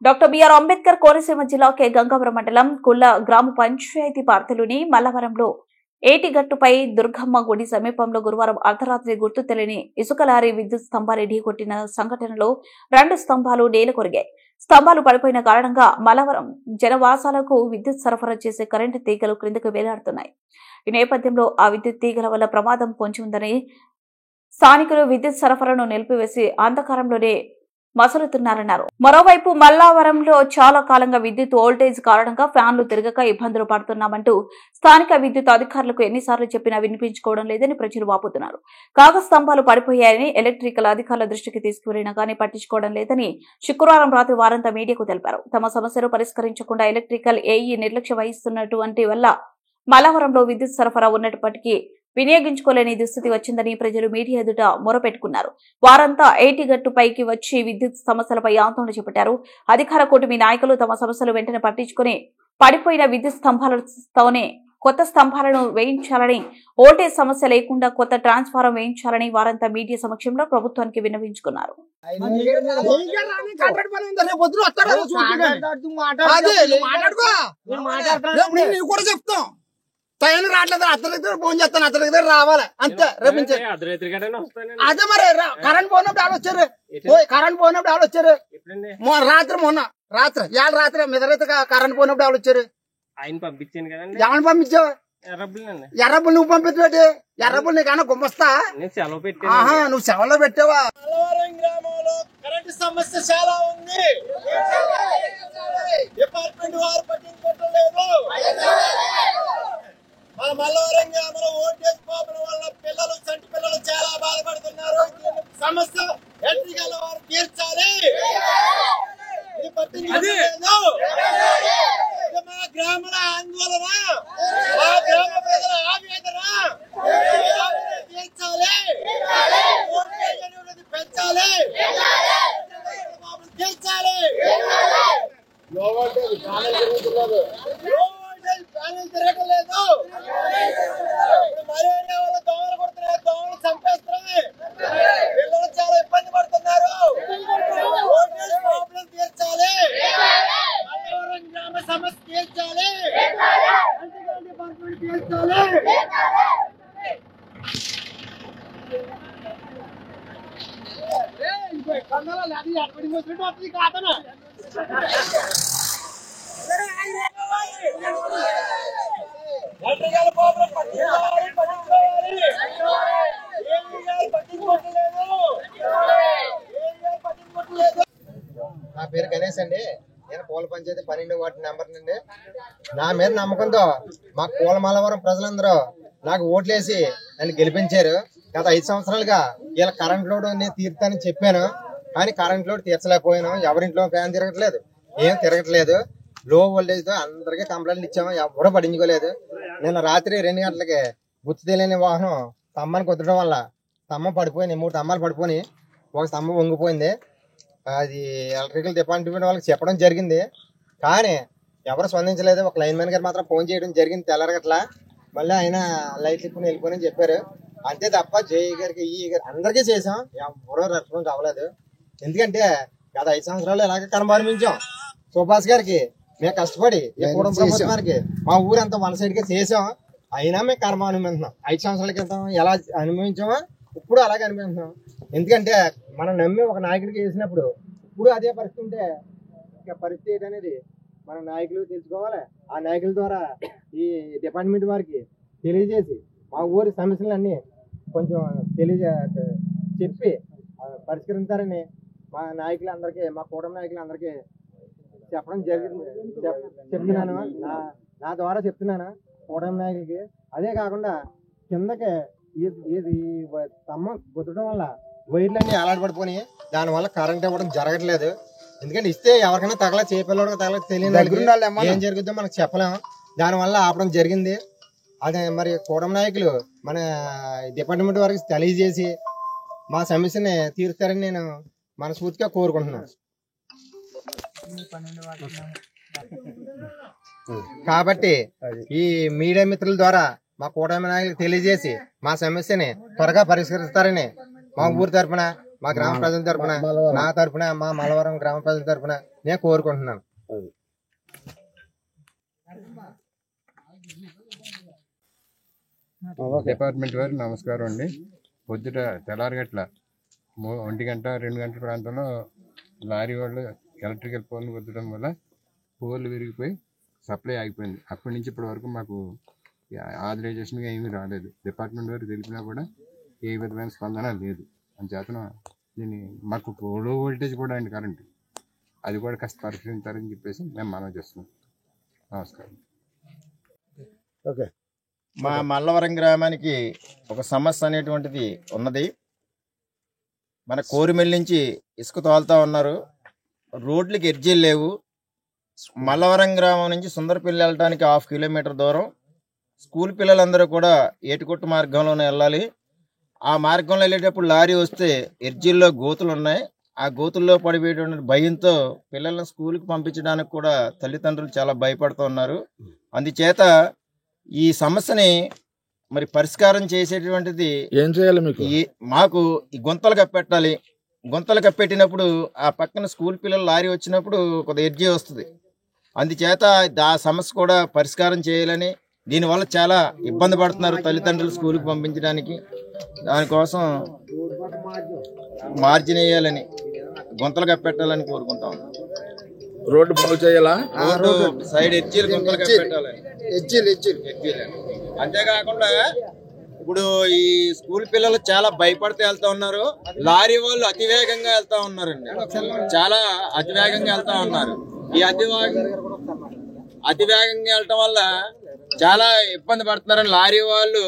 Doctor BR Ambedkar Konaseema జిల్లా K Gangapuram మండలం కుల్ల గ్రామ పంచాయతీ పరిధిలోని మల్లవరంలో ఏటిగట్టుపై దుర్గమ్మ గుడి సమీపంలో గురువారం అర్ధరాత్రి గుర్తు తెలియని ఇసుక లారీ విద్యుత్ స్తంభాన్ని ఢీకొట్టిన సంఘటనలో 2 స్తంభాలు నేల కొరిగాయి. స్తంభాలు పడిపోయిన కారణంగా మల్లవరం జనవాసాలకు విద్యుత్ సరఫరా చేసే కరెంటు తీగలు క్రిందకు వేలాడుతున్నాయి. ఈ నేపథ్యంలో ఆ విద్యుత్ తీగల వల్ల ప్రమాదం పొంచి ఉందని స్థానికులు విద్యుత్ సరఫరాను నిలిపివేసి అంధకారంలోనే మసలుతున్నారన్నారు. మరోవైపు మల్లావరంలో చాలా కాలంగా విద్యుత్ వోల్టేజ్ కారణంగా ఫ్యాన్లు తిరగక ఇబ్బందులు పడుతున్నామంటూ స్థానిక విద్యుత్ అధికారులకు ఎన్నిసార్లు చెప్పినా వినిపించుకోవడం లేదని ప్రజలు వాపోతున్నారు. కాగా స్తంభాలు పడిపోయాయని ఎలక్ట్రికల్ అధికారుల దృష్టికి తీసుకువెళ్లినా కానీ పట్టించుకోవడం లేదని శుక్రవారం రాత్రి వారంతా మీడియాకు తెలిపారు. తమ సమస్యలు పరిష్కరించకుండా ఎలక్ట్రికల్ ఏఈ నిర్లక్ష్యం వహిస్తున్నటువంటి వల్ల మల్లవరంలో విద్యుత్ సరఫరా ఉన్నప్పటికీ వినియోగించుకోలేని దుస్థితి వచ్చిందని ప్రజలు మీడియా ఎదుట మొరపెట్టుకున్నారు. వారంతా ఏటిగట్టుపైకి వచ్చి విద్యుత్ సమస్యలపై ఆందోళన చేపట్టారు. అధికార కూటమి నాయకులు తమ సమస్యలు వెంటనే పట్టించుకుని పడిపోయిన విద్యుత్ స్తంభాలతోనే కొత్త స్తంభాలను వేయించాలని, వోల్టేజ్ సమస్య లేకుండా కొత్త ట్రాన్స్ఫారం వేయించాలని వారంతా మీడియా సమక్షంలో ప్రభుత్వానికి విన్నవించుకున్నారు. టైం రావట్లేదు. అతని దగ్గర ఫోన్ చేస్తాను, అతని దగ్గర రావాలి అంతే. రేపించే అదే మరి కరెంట్ పోయినప్పుడు ఆడ వచ్చారు, కరెంట్ పోయినప్పుడు ఆడ వచ్చారు. మొన్న రాత్రి ఏళ్ళ రాత్రి మెదరైతే కరెంట్ పోయినప్పుడు ఆడ వచ్చారు. ఆయన పంపించాను కదండి. ఎవరిని పంపించావు? ఎర్రబుల్ నువ్వు పంపించబెట్టి ఎర్రబుల్ నీకన్నా గుమ్మస్తా సెలవు పెట్టి నువ్వు సెలవులో పెట్టావా? మల్లవరం గ్రామంలో కరెంటు సమస్య చాలా ఉంది. డిపార్ట్మెంట్ వారు పట్టించుకోవట్లేదు. మన మల్లవరం గ్రామంలో వోల్టేజ్ ప్రాబ్లం వల్ల పిల్లలు, చంటి పిల్లలు చాలా బాధపడుతున్నారు. సమస్య ఎలక్ట్రికల్ వారు తీర్చాలి. ఇది పట్టించుకోలేదు. మా గ్రామాల ఆందోళన, మా గ్రామ ప్రజల ఆవేదన తీర్చాలి. వోల్టేజ్ అనేది పెంచాలి, తీర్చాలి. లో వోల్టేజ్ ప్యానెల్ తిరగలేదు. మలేరియా వల్ల దోమలు కొడుతున్నాయి, దోమలు చంపేస్తున్నాయి. పిల్లలు చాలా ఇబ్బంది పడుతున్నారు. వోల్టేజ్ ప్రాబ్లం తీర్చాలి. మల్లవరం గ్రామ సమస్య తీర్చాలి. డిపార్ట్మెంట్ తీర్చాలి. కాదనా ఎలక్ట్రికల్ ప్రాబ్లం పట్టించుకోవాలి. నా పేరు గణేష్ అండి. నేను పూల పంచాయతీ 12వ వార్డు నెంబర్ నుండి. నా మీద నమ్మకంతో మా పూల మల్లవరం ప్రజలందరూ నాకు ఓట్లేసి నన్ను గెలిపించారు. గత 5 సంవత్సరాలుగా ఇలా కరెంట్ లోడ్ నేను తీర్తానని చెప్పాను, కానీ కరెంట్ లోడ్ తీర్చలేకపోయాను. ఎవరింట్లో ఫ్యాన్ తిరగట్లేదు, ఏం తిరగట్లేదు. లో వోల్టేజ్ తో అందరికీ కంప్లైంట్లు ఇచ్చాము, ఎవరూ పట్టించుకోలేదు. నిన్న రాత్రి 2 గంటలకి గుర్తు తెలియని వాహనం స్తంభాన్ని కుదరడం వల్ల స్తంభం పడిపోయినాయి. 3 స్తంభాలు పడిపోయి ఒక స్తంభం వంగిపోయింది. అది ఎలక్ట్రికల్ డిపార్ట్మెంట్ వాళ్ళకి చెప్పడం జరిగింది, కానీ ఎవరు స్పందించలేదు. ఒక లైన్ మ్యాన్ గారు మాత్రం ఫోన్ చేయడం జరిగింది తెల్లరగట్లా. మళ్ళీ ఆయన లైట్లు ఇప్పుడు వెళ్ళిపోయి చెప్పారు. అంతే తప్ప జేఈ గారికి, ఈఈ గారికి అందరికీ చేసాం, ఎవరో రెస్పాన్స్ అవ్వలేదు. ఎందుకంటే గత 5 సంవత్సరాలు ఇలాగే కనబరిమించాం. సుభాష్ గారికి మేము కష్టపడి ఎప్పుడు ప్రభుత్వానికి మా ఊరంతా వన్ సైడ్ గా చేసాం, అయినా మేము కర్మ అనుభవిస్తున్నాం. 5 సంవత్సరాల క్రితం ఎలా అనుభవించామో ఇప్పుడు అలాగే అనుభవిస్తున్నాం. ఎందుకంటే మనం నమ్మి ఒక నాయకుడికి వేసినప్పుడు ఇప్పుడు అదే పరిస్థితి ఉంటే పరిస్థితి అనేది మన నాయకులు తెలుసుకోవాలి. ఆ నాయకుల ద్వారా ఈ డిపార్ట్మెంట్ వారికి తెలియజేసి మా ఊరి సమస్యలన్నీ కొంచెం చెప్పి పరిష్కరించారని మా నాయకులందరికీ, మా కూటమి నాయకులందరికీ చెప్పడం జరిగింది. చెప్తున్నాను, నా ద్వారా చెప్తున్నాను కూటమి నాయకులకి. అదే కాకుండా కిందకి ఇది స్తంభం గుద్దడం వల్ల వైర్లన్నీ అలాడబడిపోయి దానివల్ల కరెంట్ ఇవ్వడం జరగట్లేదు. ఎందుకంటే ఇస్తే ఎవరికైనా తగల చేపల్లోకి తగల తెలియదు, ఏం జరుగుతుందో మనకు చెప్పలేము. దానివల్ల ఆపడం జరిగింది. అదే మరి కూటమి నాయకులు మన డిపార్ట్మెంట్ వారికి తెలియజేసి మా సమస్యని తీరుస్తారని నేను మనస్ఫూర్తిగా కోరుకుంటున్నాను. కాబట్టి ఈ మీడియా మిత్రుల ద్వారా మా కూటమి నాయకులకు తెలియజేసి మా సమస్యని త్వరగా పరిష్కరిస్తారని మా ఊరి తరఫున మా గ్రామ ప్రజల తరఫున, నా తరఫున, మా మలవరం గ్రామ ప్రజల తరఫున నేను కోరుకుంటున్నాను. డిపార్ట్మెంట్ వారు నమస్కారం అండి. పొద్దుట తెల్లారగట్ల 1 గంట 2 గంటల ప్రాంతంలో లారీ వాళ్ళు ఎలక్ట్రికల్ పోల్ని వద్దడం వల్ల పోల్ విరిగిపోయి సప్లై ఆగిపోయింది. అప్పటి నుంచి ఇప్పటి వరకు మాకు ఆథరైజేషన్గా ఏమీ రాలేదు. డిపార్ట్మెంట్ వారు తెలిపినా కూడా ఏ విధమైన స్పందన లేదు. అంచేతన దీన్ని మాకు లో వోల్టేజ్ కూడా అండి కరెంటు, అది కూడా కాస్త పరిశీలించారని చెప్పేసి మేము మనవి చేస్తున్నాం. నమస్కారం. ఓకే, మా మల్లవరం గ్రామానికి ఒక సమస్య అనేటువంటిది ఉన్నది. మన కోరిమెల్లి నుంచి ఇసుక తోలుతా ఉన్నారు, రోడ్లకి ఎడ్జీలు లేవు. మల్లవరం గ్రామం నుంచి సుందరపల్లి వెళ్ళడానికి 1/2 కిలోమీటర్ దూరం. స్కూల్ పిల్లలందరూ కూడా ఏటికొట్టు మార్గంలోనే వెళ్ళాలి. ఆ మార్గంలో వెళ్ళేటప్పుడు లారీ వస్తే ఎడ్జీల్లో గోతులు ఉన్నాయి. ఆ గోతుల్లో పడిపోయేటువంటి భయంతో పిల్లల్ని స్కూల్కి పంపించడానికి కూడా తల్లిదండ్రులు చాలా భయపడుతూ ఉన్నారు. అందుచేత ఈ సమస్యని మరి పరిష్కారం చేసేటువంటిది ఏం చేయాలి మీకు? మాకు ఈ గుంతలు కప్పెట్టాలి. గుంతలు కప్పెట్టినప్పుడు ఆ పక్కన స్కూల్ పిల్లలు లారీ వచ్చినప్పుడు కొద్దిగా ఎడ్జీ వస్తుంది. అందుచేత ఆ సమస్య కూడా పరిష్కారం చేయాలని, దీనివల్ల చాలా ఇబ్బంది పడుతున్నారు తల్లిదండ్రులు స్కూల్కి పంపించడానికి. దానికోసం మార్జిన్ వేయాలని, గుంతలు కప్పెట్టాలని కోరుకుంటాం. రోడ్డు బాగు చేయాలా? సైడ్ ఎడ్జీలు గుంతలు కప్పెట్టాలని. అంతేకాకుండా ఇప్పుడు ఈ స్కూల్ పిల్లలు చాలా భయపడితే వెళ్తా ఉన్నారు. లారీ వాళ్ళు అతివేగంగా వెళ్తా ఉన్నారండి, చాలా అతివేగంగా వెళ్తా ఉన్నారు. ఈ అతివేగంగా వెళ్ళటం వల్ల చాలా ఇబ్బంది పడుతున్నారని లారీ వాళ్ళు.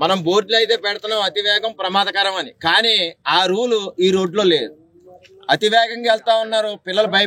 మనం బోర్డులు అయితే పెడుతున్నాం అతివేగం ప్రమాదకరం అని, కానీ ఆ రూలు ఈ రోడ్లో లేదు. అతివేగంగా వెళ్తా ఉన్నారు, పిల్లలు భయపడ